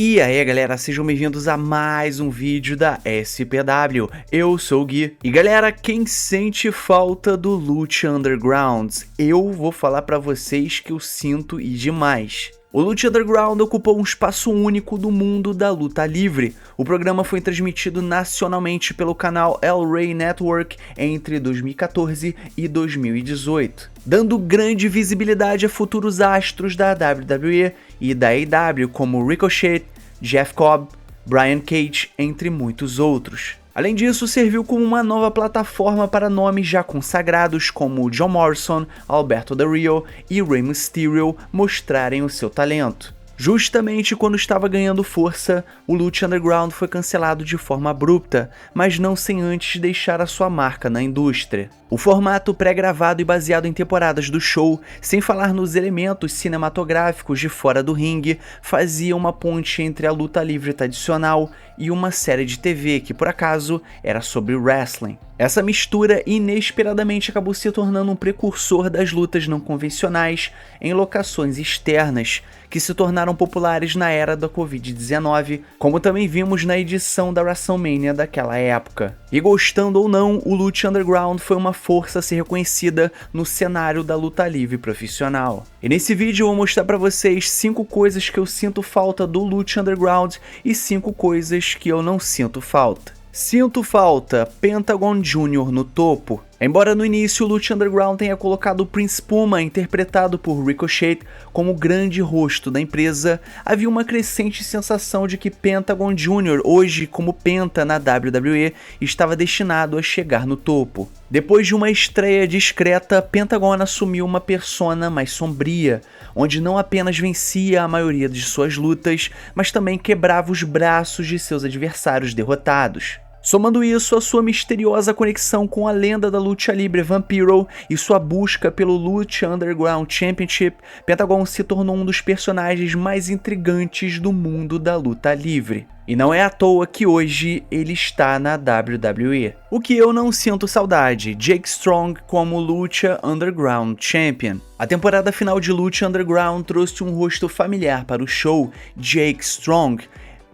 E aí galera, sejam bem-vindos a mais um vídeo da SPW, eu sou o Gui. E galera, quem sente falta do Lucha Underground? Eu vou falar pra vocês que eu sinto e demais. O Lucha Underground ocupou um espaço único do mundo da luta livre. O programa foi transmitido nacionalmente pelo canal El Rey Network entre 2014 e 2018, dando grande visibilidade a futuros astros da WWE e da AEW como Ricochet, Jeff Cobb, Brian Cage, entre muitos outros. Além disso, serviu como uma nova plataforma para nomes já consagrados como John Morrison, Alberto Del Rio e Rey Mysterio mostrarem o seu talento. Justamente quando estava ganhando força, o Lucha Underground foi cancelado de forma abrupta, mas não sem antes deixar a sua marca na indústria. O formato pré-gravado e baseado em temporadas do show, sem falar nos elementos cinematográficos de fora do ringue, fazia uma ponte entre a luta livre tradicional e uma série de TV que, por acaso, era sobre wrestling. Essa mistura inesperadamente acabou se tornando um precursor das lutas não convencionais em locações externas, que se tornaram populares na era da Covid-19, como também vimos na edição da WrestleMania daquela época. E gostando ou não, o Lucha Underground foi uma força a ser reconhecida no cenário da luta livre profissional. E nesse vídeo eu vou mostrar pra vocês 5 coisas que eu sinto falta do Lucha Underground e 5 coisas que eu não sinto falta. Sinto falta Pentagon Jr. no topo. Embora no início o Lucha Underground tenha colocado o Prince Puma, interpretado por Ricochet, como o grande rosto da empresa, havia uma crescente sensação de que Pentagon Jr., hoje como Penta na WWE, estava destinado a chegar no topo. Depois de uma estreia discreta, Pentagon assumiu uma persona mais sombria, onde não apenas vencia a maioria de suas lutas, mas também quebrava os braços de seus adversários derrotados. Somando isso à sua misteriosa conexão com a lenda da luta livre Vampiro e sua busca pelo Lucha Underground Championship, Pentagon se tornou um dos personagens mais intrigantes do mundo da luta livre. E não é à toa que hoje ele está na WWE. O que eu não sinto saudade, Jake Strong como Lucha Underground Champion. A temporada final de Lucha Underground trouxe um rosto familiar para o show, Jake Strong,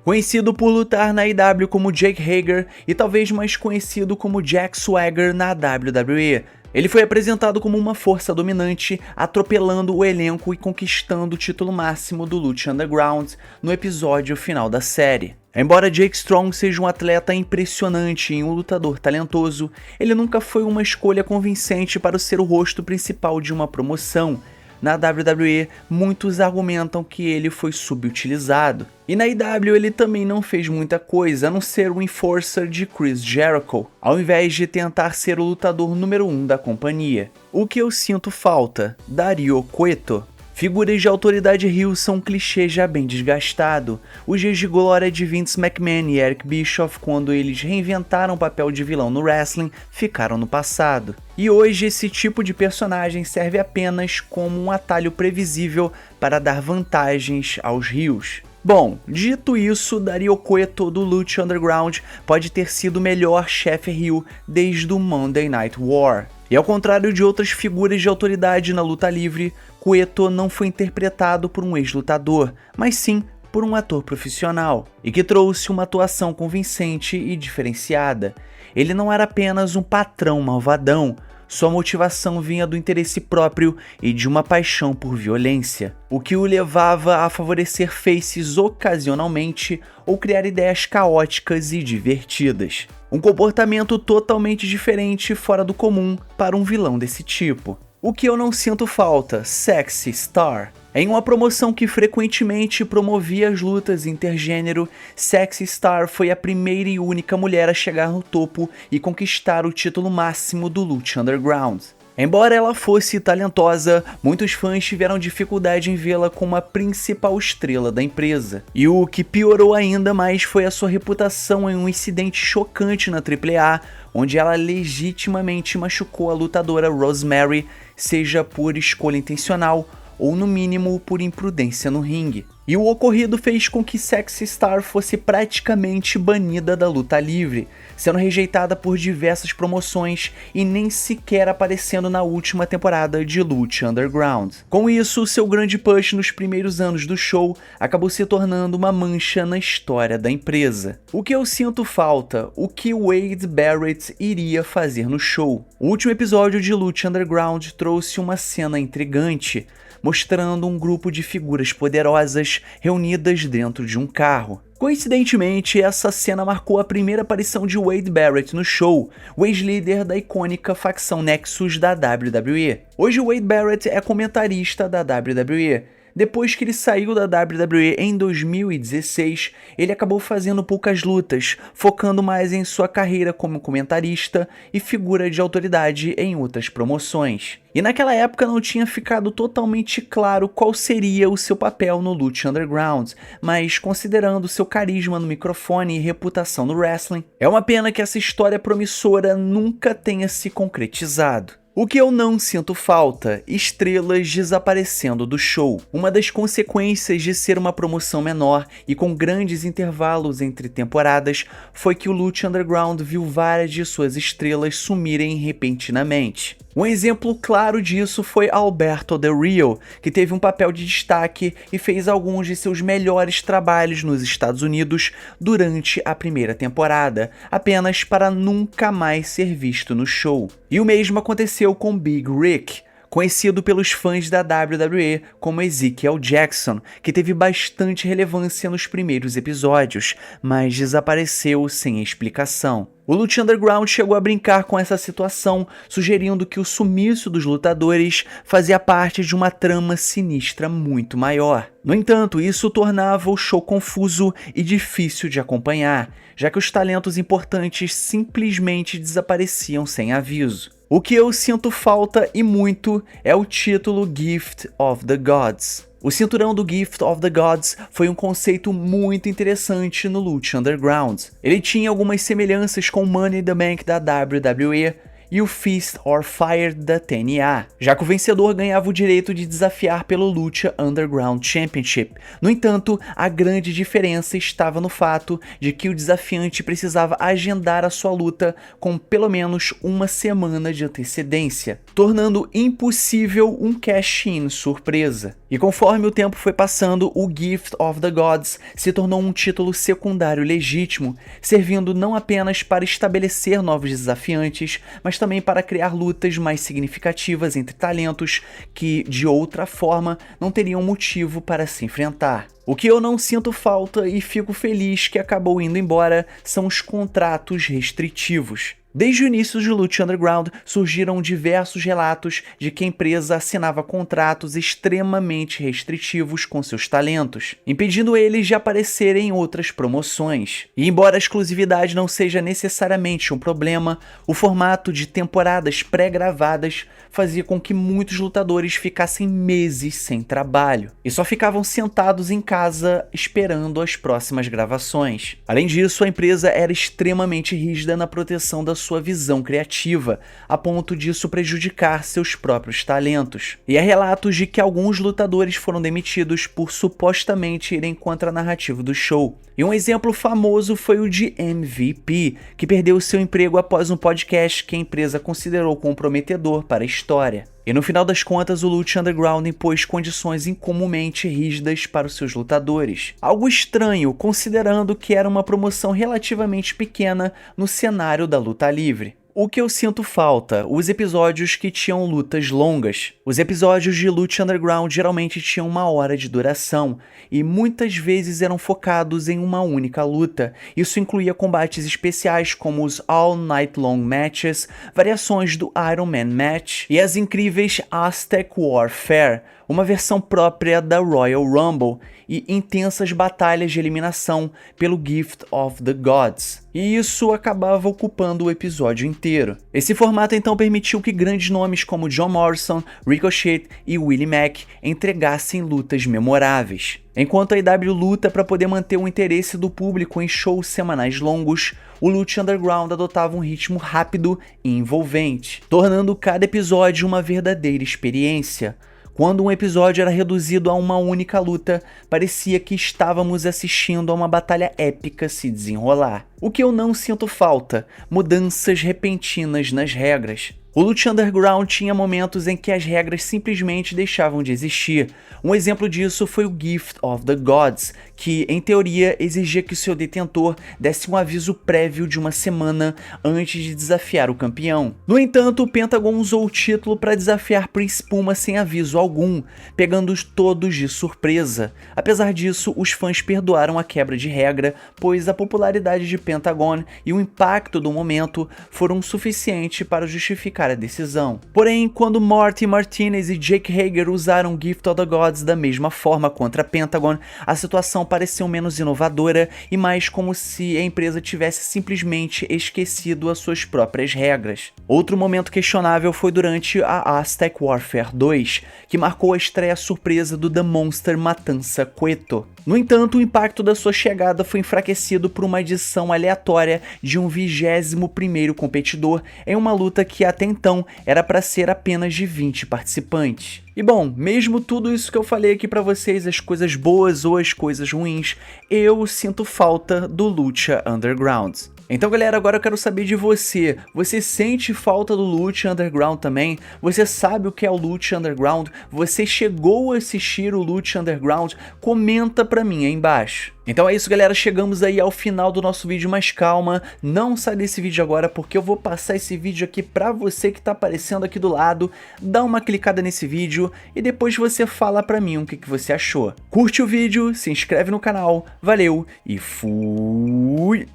conhecido por lutar na AEW como Jake Hager e talvez mais conhecido como Jack Swagger na WWE. Ele foi apresentado como uma força dominante, atropelando o elenco e conquistando o título máximo do Lucha Underground no episódio final da série. Embora Jake Strong seja um atleta impressionante e um lutador talentoso, ele nunca foi uma escolha convincente para ser o rosto principal de uma promoção. Na WWE, muitos argumentam que ele foi subutilizado. E na AEW ele também não fez muita coisa, a não ser o enforcer de Chris Jericho, ao invés de tentar ser o lutador número 1 da companhia. O que eu sinto falta? Dario Cueto. Figuras de autoridade heel são um clichê já bem desgastado. Os dias de glória de Vince McMahon e Eric Bischoff, quando eles reinventaram o papel de vilão no wrestling, ficaram no passado. E hoje esse tipo de personagem serve apenas como um atalho previsível para dar vantagens aos heels. Bom, dito isso, Dario Cueto do Lucha Underground pode ter sido o melhor chefe heel desde o Monday Night War. E ao contrário de outras figuras de autoridade na luta livre, Cueto não foi interpretado por um ex-lutador, mas sim por um ator profissional, e que trouxe uma atuação convincente e diferenciada. Ele não era apenas um patrão malvadão, sua motivação vinha do interesse próprio e de uma paixão por violência, o que o levava a favorecer faces ocasionalmente ou criar ideias caóticas e divertidas. Um comportamento totalmente diferente fora do comum para um vilão desse tipo. O que eu não sinto falta, Sexy Star. Em uma promoção que frequentemente promovia as lutas intergênero, Sexy Star foi a primeira e única mulher a chegar no topo e conquistar o título máximo do Lucha Underground. Embora ela fosse talentosa, muitos fãs tiveram dificuldade em vê-la como a principal estrela da empresa. E o que piorou ainda mais foi a sua reputação em um incidente chocante na AAA, onde ela legitimamente machucou a lutadora Rosemary, seja por escolha intencional ou no mínimo por imprudência no ringue. E o ocorrido fez com que Sexy Star fosse praticamente banida da luta livre, sendo rejeitada por diversas promoções e nem sequer aparecendo na última temporada de Lucha Underground. Com isso, seu grande push nos primeiros anos do show acabou se tornando uma mancha na história da empresa. O que eu sinto falta, o que Wade Barrett iria fazer no show. O último episódio de Lucha Underground trouxe uma cena intrigante, mostrando um grupo de figuras poderosas reunidas dentro de um carro. Coincidentemente, essa cena marcou a primeira aparição de Wade Barrett no show, o ex-líder da icônica facção Nexus da WWE. Hoje Wade Barrett é comentarista da WWE. Depois que ele saiu da WWE em 2016, ele acabou fazendo poucas lutas, focando mais em sua carreira como comentarista e figura de autoridade em outras promoções. E naquela época não tinha ficado totalmente claro qual seria o seu papel no Lucha Underground, mas considerando seu carisma no microfone e reputação no wrestling, é uma pena que essa história promissora nunca tenha se concretizado. O que eu não sinto falta, estrelas desaparecendo do show. Uma das consequências de ser uma promoção menor e com grandes intervalos entre temporadas foi que o Lucha Underground viu várias de suas estrelas sumirem repentinamente. Um exemplo claro disso foi Alberto Del Rio, que teve um papel de destaque e fez alguns de seus melhores trabalhos nos Estados Unidos durante a primeira temporada, apenas para nunca mais ser visto no show. E o mesmo aconteceu com Big Rick, conhecido pelos fãs da WWE como Ezekiel Jackson, que teve bastante relevância nos primeiros episódios, mas desapareceu sem explicação. O Lucha Underground chegou a brincar com essa situação, sugerindo que o sumiço dos lutadores fazia parte de uma trama sinistra muito maior. No entanto, isso tornava o show confuso e difícil de acompanhar, já que os talentos importantes simplesmente desapareciam sem aviso. O que eu sinto falta e muito é o título Gift of the Gods. O cinturão do Gift of the Gods foi um conceito muito interessante no Lucha Underground. Ele tinha algumas semelhanças com o Money in the Bank da WWE e o Fist or Fire da TNA, já que o vencedor ganhava o direito de desafiar pelo Lucha Underground Championship. No entanto, a grande diferença estava no fato de que o desafiante precisava agendar a sua luta com pelo menos uma semana de antecedência, tornando impossível um cash-in surpresa. E conforme o tempo foi passando, o Gift of the Gods se tornou um título secundário legítimo, servindo não apenas para estabelecer novos desafiantes, mas também para criar lutas mais significativas entre talentos que, de outra forma, não teriam motivo para se enfrentar. O que eu não sinto falta e fico feliz que acabou indo embora são os contratos restritivos. Desde o início de Lucha Underground, surgiram diversos relatos de que a empresa assinava contratos extremamente restritivos com seus talentos, impedindo eles de aparecerem em outras promoções. E embora a exclusividade não seja necessariamente um problema, o formato de temporadas pré-gravadas fazia com que muitos lutadores ficassem meses sem trabalho, e só ficavam sentados em casa esperando as próximas gravações. Além disso, a empresa era extremamente rígida na proteção da sua visão criativa, a ponto disso prejudicar seus próprios talentos. E há relatos de que alguns lutadores foram demitidos por supostamente irem contra a narrativa do show. E um exemplo famoso foi o de MVP, que perdeu seu emprego após um podcast que a empresa considerou comprometedor para a história. E no final das contas, o Lucha Underground impôs condições incomumente rígidas para os seus lutadores. Algo estranho, considerando que era uma promoção relativamente pequena no cenário da luta livre. O que eu sinto falta, os episódios que tinham lutas longas. Os episódios de Lucha Underground geralmente tinham 1 hora de duração, e muitas vezes eram focados em uma única luta. Isso incluía combates especiais como os All Night Long Matches, variações do Iron Man Match e as incríveis Aztec Warfare, uma versão própria da Royal Rumble, e intensas batalhas de eliminação pelo Gift of the Gods. E isso acabava ocupando o episódio inteiro. Esse formato então permitiu que grandes nomes como John Morrison, Ricochet e Willie Mack entregassem lutas memoráveis. Enquanto a AEW luta para poder manter o interesse do público em shows semanais longos, o Lucha Underground adotava um ritmo rápido e envolvente, tornando cada episódio uma verdadeira experiência. Quando um episódio era reduzido a uma única luta, parecia que estávamos assistindo a uma batalha épica se desenrolar. O que eu não sinto falta, mudanças repentinas nas regras. O Lucha Underground tinha momentos em que as regras simplesmente deixavam de existir. Um exemplo disso foi o Gift of the Gods, que, em teoria, exigia que seu detentor desse um aviso prévio de uma semana antes de desafiar o campeão. No entanto, o Pentagon usou o título para desafiar Prince Puma sem aviso algum, pegando-os todos de surpresa. Apesar disso, os fãs perdoaram a quebra de regra, pois a popularidade de Pentagon e o impacto do momento foram suficientes para justificar a decisão. Porém, quando Marty Martinez e Jake Hager usaram Gift of the Gods da mesma forma contra Pentagon, a situação pareceu menos inovadora e mais como se a empresa tivesse simplesmente esquecido as suas próprias regras. Outro momento questionável foi durante a Aztec Warfare 2, que marcou a estreia surpresa do The Monster Matanza Cueto. No entanto, o impacto da sua chegada foi enfraquecido por uma adição aleatória de um 21º competidor em uma luta que até então era para ser apenas de 20 participantes. E bom, mesmo tudo isso que eu falei aqui pra vocês, as coisas boas ou as coisas ruins, eu sinto falta do Lucha Underground. Então galera, agora eu quero saber de você. Você sente falta do Lucha Underground também? Você sabe o que é o Lucha Underground? Você chegou a assistir o Lucha Underground? Comenta pra mim aí embaixo. Então é isso galera, chegamos aí ao final do nosso vídeo, mas calma, não sai desse vídeo agora porque eu vou passar esse vídeo aqui pra você que tá aparecendo aqui do lado, dá uma clicada nesse vídeo e depois você fala pra mim o que você achou. Curte o vídeo, se inscreve no canal, valeu e fui!